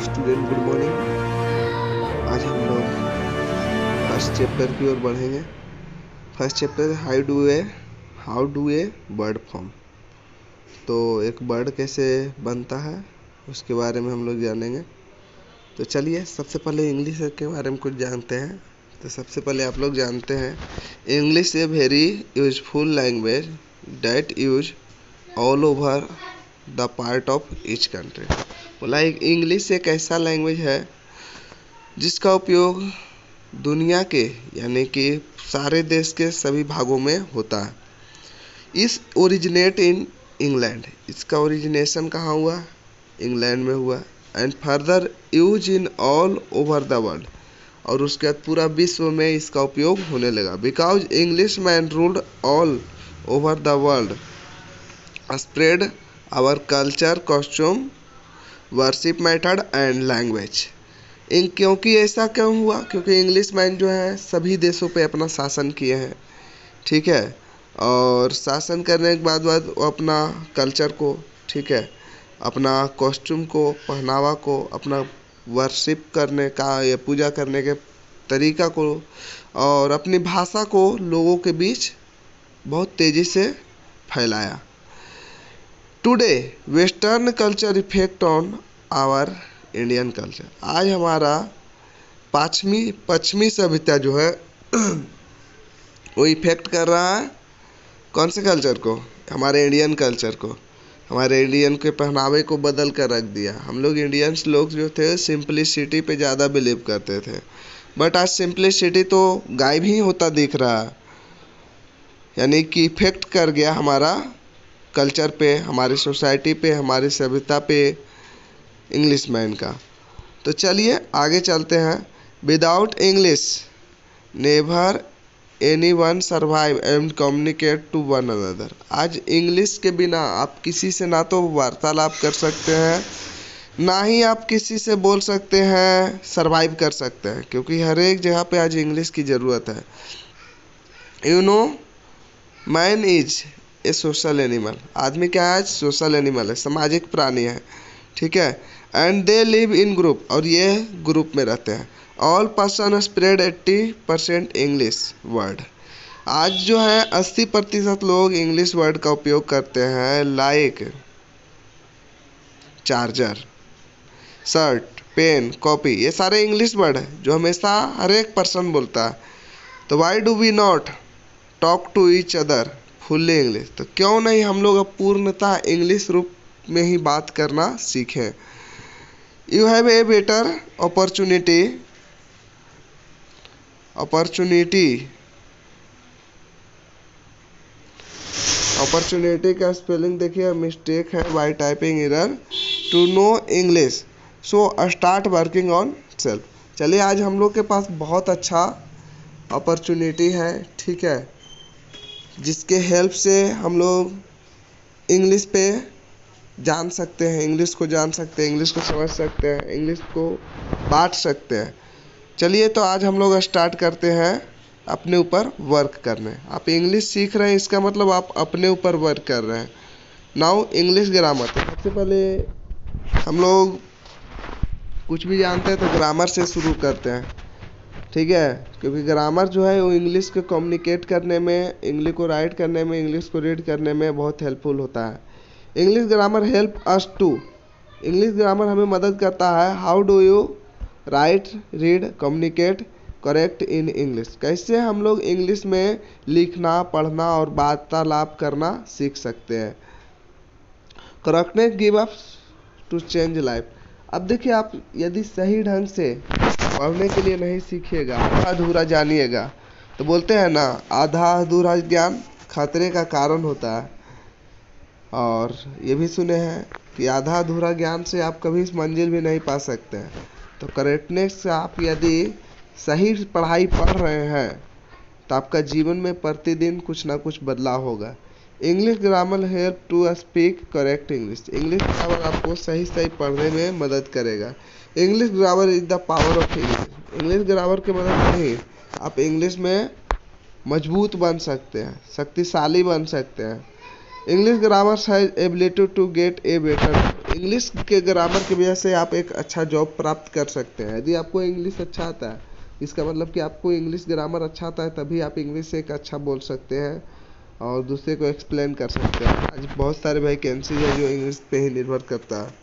Hi student, good morning. आज हम लोग फर्स्ट चैप्टर की ओर बढ़ेंगे। First chapter how do a bird form. तो एक बर्ड कैसे बनता है उसके बारे में हम लोग जानेंगे। तो चलिए सबसे पहले इंग्लिश के बारे में कुछ जानते हैं। तो सबसे पहले आप लोग जानते हैं English a very useful language that use all over the part of each country. बोला इंग्लिश एक ऐसा लैंग्वेज है जिसका उपयोग दुनिया के यानी कि सारे देश के सभी भागों में होता है। इस ओरिजिनेट इन इंग्लैंड, इसका ओरिजिनेशन कहाँ हुआ? इंग्लैंड में हुआ। And further use in all over the world, और उसके बाद पूरा विश्व में इसका उपयोग होने लगा। Because English man ruled all over the world spread our culture, costume, worship method and language. क्योंकि ऐसा क्यों हुआ? क्योंकि इंग्लिश मैन जो है सभी देशों पे अपना शासन किए हैं, ठीक है। और शासन करने के बाद वो अपना कल्चर को, ठीक है, अपना कॉस्ट्यूम को, पहनावा को, अपना वर्शिप करने का या पूजा करने के तरीका को और अपनी भाषा को लोगों के बीच बहुत तेज़ी से फैलाया। Today western culture effect on our Indian culture. आज हमारा पश्चिमी सभ्यता जो है वो इफेक्ट कर रहा है कौन से कल्चर को? हमारे इंडियन कल्चर को। हमारे इंडियन के पहनावे को बदल कर रख दिया। हम लोग इंडियंस लोग जो थे सिंपलिसिटी पे ज़्यादा बिलीव करते थे, बट आज सिंपलिसिटी तो गायब ही होता दिख रहा है। यानी कि इफेक्ट कर गया हमारा कल्चर पे, हमारी सोसाइटी पे, हमारी सभ्यता पे इंग्लिश मैन का। तो चलिए आगे चलते हैं। Without English never anyone survive and communicate to one another. आज इंग्लिश के बिना आप किसी से ना तो वार्तालाप कर सकते हैं, ना ही आप किसी से बोल सकते हैं, सर्वाइव कर सकते हैं, क्योंकि हर एक जगह पे आज इंग्लिश की ज़रूरत है। You know man is a social animal. आदमी क्या है? सोशल एनिमल है, सामाजिक प्राणी है, ठीक है। And they live in group, और ये ग्रुप में रहते हैं। All person spread 80% English word. आज जो है 80% लोग इंग्लिश वर्ड का उपयोग करते हैं, like charger, shirt, pen, copy. ये सारे इंग्लिश वर्ड है जो हमेशा हर एक पर्सन बोलता है। तो why do we not talk to each other fully English. तो क्यों नहीं हम लोग अब पूर्णतः इंग्लिश रूप में ही बात करना सीखें। You have a better opportunity का स्पेलिंग देखिए मिस्टेक है, by typing error, to know English, so start working on self. चलिए आज हम लोग के पास बहुत अच्छा अपॉर्चुनिटी है, ठीक है, जिसके हेल्प से हम लोग इंग्लिश पे जान सकते हैं, इंग्लिश को जान सकते हैं, इंग्लिश को समझ सकते हैं, इंग्लिश को बांट सकते हैं। चलिए तो आज हम लोग स्टार्ट करते हैं अपने ऊपर वर्क करने। आप इंग्लिश सीख रहे हैं, इसका मतलब आप अपने ऊपर वर्क कर रहे हैं। Now English grammar. तो सबसे पहले हम लोग कुछ भी जानते हैं तो ग्रामर से शुरू करते हैं, ठीक है, क्योंकि ग्रामर जो है वो इंग्लिश को कम्युनिकेट करने में, इंग्लिश को राइट करने में, इंग्लिश को रीड करने में बहुत हेल्पफुल होता है। English grammar help us to. English grammar हमें मदद करता है how do you write, read, communicate correct in English. कैसे हम लोग इंग्लिश में लिखना, पढ़ना और वार्तालाप करना सीख सकते हैं। Correctness give up to change life. अब देखिए आप यदि सही ढंग से पढ़ने के लिए नहीं सीखिएगा, आधा अधूरा जानिएगा, तो बोलते हैं ना आधा अधूरा ज्ञान खतरे का कारण होता है। और ये भी सुने हैं कि आधा अधूरा ज्ञान से आप कभी इस मंजिल भी नहीं पा सकते हैं। तो करेक्टनेस से आप यदि सही पढ़ाई पढ़ रहे हैं तो आपका जीवन में प्रतिदिन कुछ ना कुछ बदलाव होगा। English grammar help to speak correct English. English grammar आपको सही पढ़ने में मदद करेगा। English grammar is the power of English. English grammar की मदद से ही आप इंग्लिश में मजबूत बन सकते हैं, शक्तिशाली बन सकते हैं। English grammar has ability to get a better. English के ग्रामर की वजह से आप एक अच्छा जॉब प्राप्त कर सकते हैं। यदि आपको इंग्लिश अच्छा आता है, इसका मतलब कि आपको इंग्लिश ग्रामर अच्छा आता है, तभी आप इंग्लिश एक अच्छा बोल सकते हैं और दूसरे को एक्सप्लेन कर सकते हैं। आज बहुत सारे वैकेंसी है जो इंग्लिश पे ही निर्भर करता है।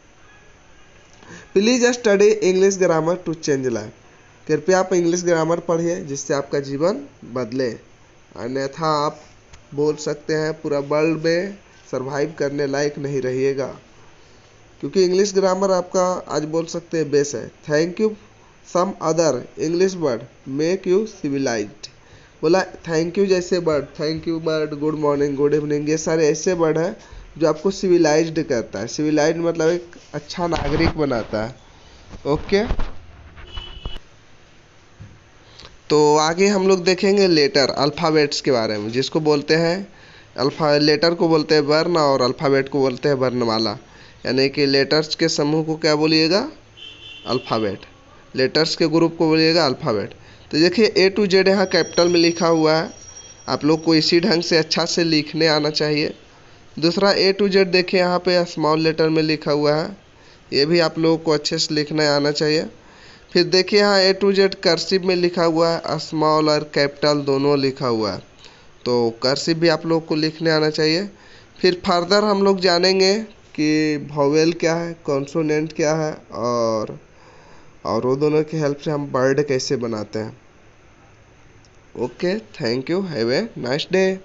Please study English grammar to change life. कृपया आप इंग्लिश ग्रामर पढ़िए जिससे आपका जीवन बदले, अन्यथा आप बोल सकते हैं पूरा वर्ल्ड में सरवाइव करने लायक नहीं रहिएगा, क्योंकि इंग्लिश ग्रामर आपका आज बोल सकते हैं बेस है। Thank you some other English word make you civilised. बोला थैंक यू जैसे word, thank you word, good morning, good evening, ये सारे ऐसे वर्ड हैं जो आपको सिविलाइज्ड करता है। सिविलाइज्ड मतलब एक अच्छा नागरिक बनाता है। ओके, तो आगे हम लोग देखेंगे लेटर अल्फ़ाबेट्स के बारे में, जिसको बोलते हैं लेटर को बोलते हैं वर्ण और अल्फ़ाबेट को बोलते हैं वर्णमाला। यानी कि लेटर्स के समूह को क्या बोलिएगा? अल्फ़ाबेट। लेटर्स के ग्रुप को बोलिएगा अल्फ़ाबेट। तो देखिए ए टू जेड यहाँ कैपिटल में लिखा हुआ है, आप लोग को इसी ढंग से अच्छा से लिखने आना चाहिए। दूसरा ए टू जेड देखिए यहाँ पे स्मॉल लेटर में लिखा हुआ है, ये भी आप लोगों को अच्छे से लिखने आना चाहिए। फिर देखिए यहाँ ए टू जेड कर्सिव में लिखा हुआ है, स्मॉल और कैपिटल दोनों लिखा हुआ है, तो कर्सिव भी आप लोग को लिखने आना चाहिए। फिर फर्दर हम लोग जानेंगे कि वोवेल क्या है, कॉन्सोनेंट क्या है, और वो दोनों की हेल्प से हम वर्ड कैसे बनाते हैं। Okay, thank you, have a nice day.